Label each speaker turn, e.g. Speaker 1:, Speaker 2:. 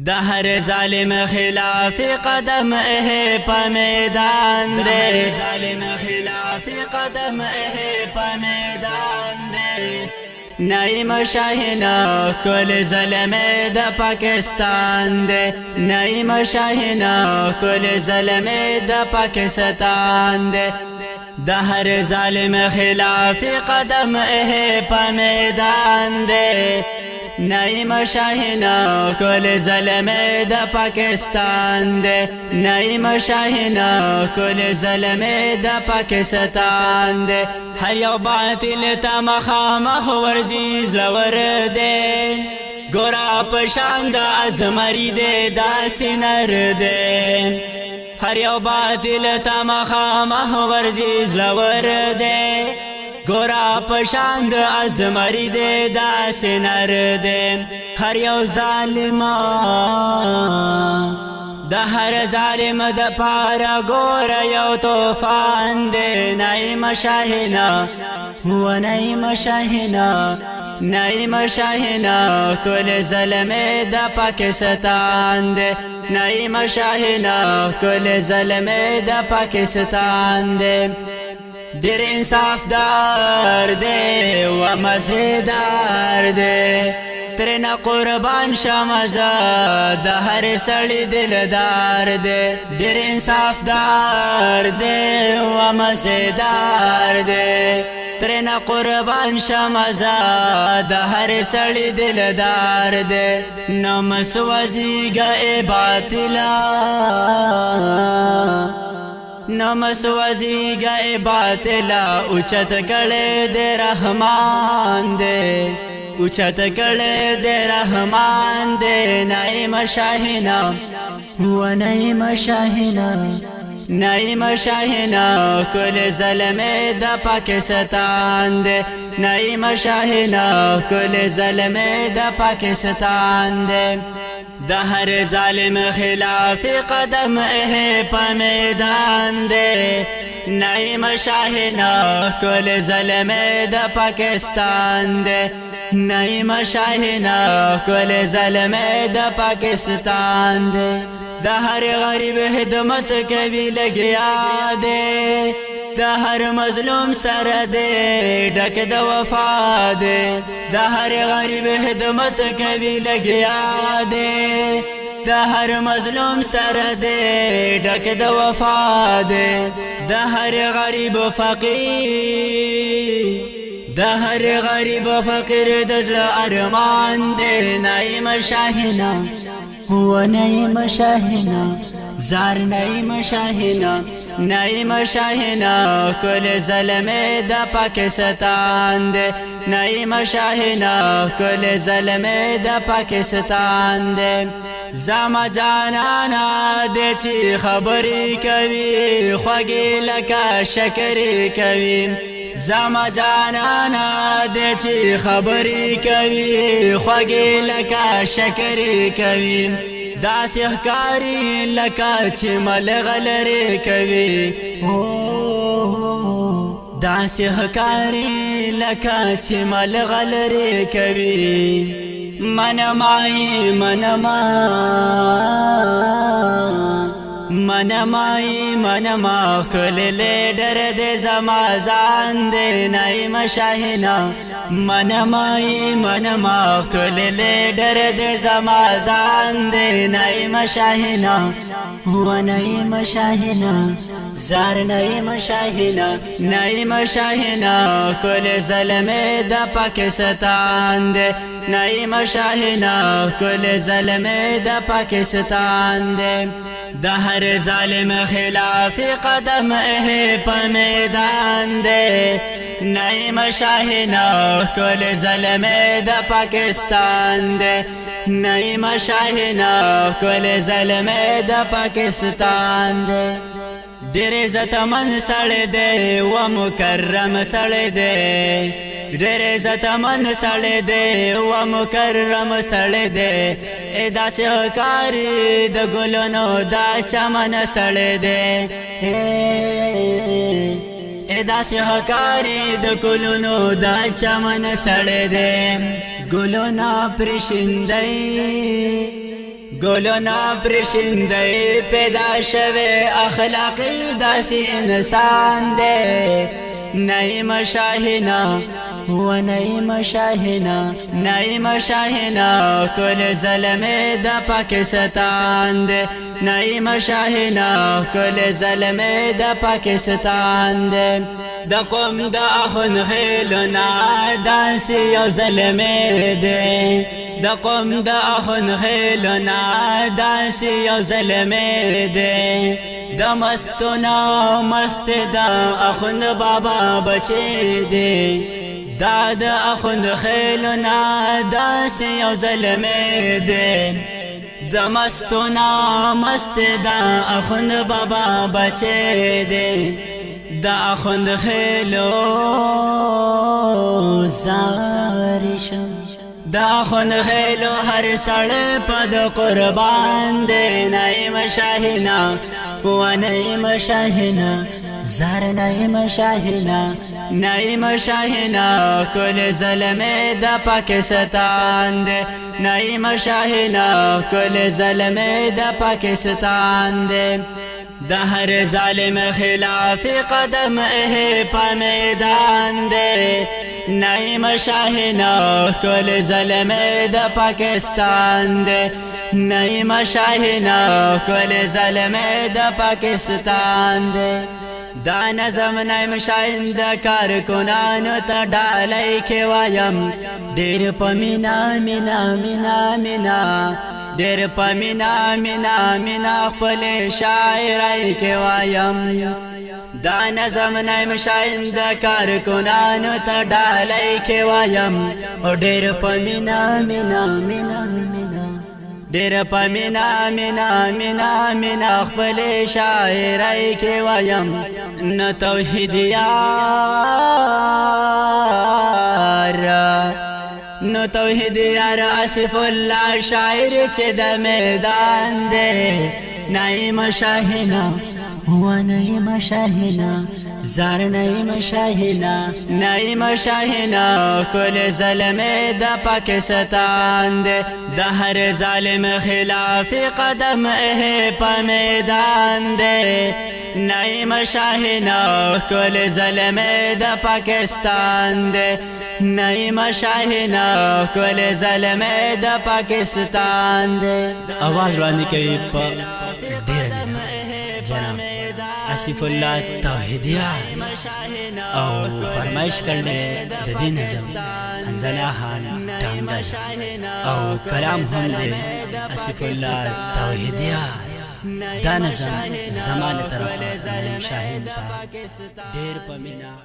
Speaker 1: د هر ظالم خلاف قدم په میدان دے، ظالم خلاف قدم په میدان دے. نعیم شاہینا کل ظلم د پاکستان دے، نعیم شاہینا کل ظلم د پاکستان دے. د هر ظالم خلاف قدم په میدان دے، نعیم شاہینا کل ظلم د پاکستان دے، نعیم شاہینا کل ظلم د پاکستان دے. ہر یو باطل تا مخامخ ورزی زلور دے، گورا پشاند ازمری دے دا سنر دے. ہر یو باطل تا مخامخ ورزی زلور دے، گورا پشاند ازمری دے دا سنر دے. ہر یو ظالم دا ہر ظالم دا پارا گورا یو توفان دے. نعیم شاہینا ہوا نعیم شاہینا، نعیم شاہینا کل ظلم دا پاکستان دے، نعیم شاہینا کل ظلم دا پاکستان دے. دیر انصاف دار دے و مزیدار دے، ترنا قربان شمزا دا ہر سڑی دلدار دے. دیر انصاف دار دے و مزیدار دے، ترنا قربان شمزا دا ہر سڑی دلدار دے. نمس وزی گئے باطلا، نمس وزی گئے باطلا، اچت کڑے دے رحمان دے، اچت کڑے دے رحمان دے. نعیم شاہینا ہوا نعیم شاہینا، نعیم شاہینا کل ظلم دا پاکستان دے، نعیم شاہینا کل ظلم دا پاکستان دے. دا ہر ظالم خلاف قدم په میدان دے، نعیم شاہینا کل ظلم دا پاکستان دے، نعیم شاہینا کل ظلم دا پاکستان دے. دا ہر غریب خدمت کبھی لگیا دے، دا ہر مظلوم سر دے ڈک دا وفا دے. دا ہر غریب خدمت کبھی لگیا دے، دا ہر مظلوم سر دے ڈک دا وفا دے. دا ہر غریب فقیر، دا ہر غریب فقیر دزل ارمان دے. نعیم شاہینا ہوا نعیم شاہینا، زار نعیم شاہینا، نعیم شاہینا کل ظلم دا پاکستان دے، نعیم شاہینا کل ظلم دا پاکستان دے. زما جانانا دے چی خبری کوي، خوږی لکا شکری کوي. زما جانانا دے چی خبری کوي، خوږی لکا شکری کوي. داسې ښکاري لکه چې ملغلرې کوي، داسې ښکاري لکه چې ملغلرې کوي. منمای منما منمای منما کل لیڈر دے زما ځان دے. نعیم شاہینا منمای منما کل لیڈر دے زما ځان دے. نعیم شاہینا ہوا نعیم شاہینا، زار نعیم شاہینا، نعیم شاہینا کل ظلم دا پاکستان دے، نعیم شاہینا کل ظلم دا پاکستان دے. دا ہر ظالم خلاف قدم په میدان دے، نعیم شاہینا کل ظلم دا پاکستان دے، نعیم شاہینا کل ظلم دا پاکستان دے. ډېر عزتمن سړی دی و مکرم سړی دی، ډېر عزتمن سړی دی و مکرم سړی دی. داسې ښکاري د ګلونو دا چمن سړی دی، داسې ښکاري د ګلونو دا چمن سړی دی. ګلونه پرې شیندئ گلونا پرشنده پیدا شوه اخلاقی داسی انسان دے نعیم شاہینا و نعیم شاہینا نعیم شاہینا کل ظلم دا پاکستان دے نعیم شاہینا کل ظلم دا پاکستان دے دا قوم دا اخن خیلنا دانسی یو ظلم دے دا قوم دا اخن خیلنا دانسی یو ظلم دے دا مستنا مست دا اخن بابا بچے دے دا دا اخن خیلنا دانسی یو ظلم دے دا مستنا مست دا اخن بابا بچے دے دا اخن خیلو زارشم دا اخن خیلو ہر سڑ پد قربان دے نعیم شاہینا و نعیم شاہینا زار نعیم شاہینا نعیم شاہینا کل ظلم دا پاکستان دے نعیم شاہینا کل ظلم دا پاکستان دے دا ہر ظالم خلاف قدم پا میدان دے نعیم شاہینا کل ظلم دا پاکستان دے نعیم شاہینا کل ظلم دا پاکستان دے دا نظم نعیم شاہین دا کارکنانو تا ڈالائی کے وایم دیر پا مینا مینا مینا مینا دیر پا مینا مینا مینا خپل شاعرائی کے وایم دا نظم نعیم شاہین دا کارکنانو تا ڈالائی کے وایم او دیر پا مینا مینا مینا مینا دیر پا مینا مینا مینا مینا خپل شاعرائی کے وایم نو توحید یار نو توحید یار آصف اللہ شاعر چه دا میدان دے نعیم شاہینا و نعیم شاہینا زار نعیم شاہینا نعیم شاہینا کل ظلم دا پاکستان دے دا ہر ظالم خلاف قدم پا میدان دے نعیم شاہینا کل ظلم دا پاکستان دے نعیم شاہینا کل ظلم دا پاکستان دے
Speaker 2: آواز وانی کئی پا دیر جناب آصف اللہ توحیدیہ او فرمائش کرنے ددی نظم انزلہ خان ٹانگل او کلام ہم دے آصف اللہ توحیدیہ دا نظم زمان طرف نعیم شاہین پا دیر پا مینا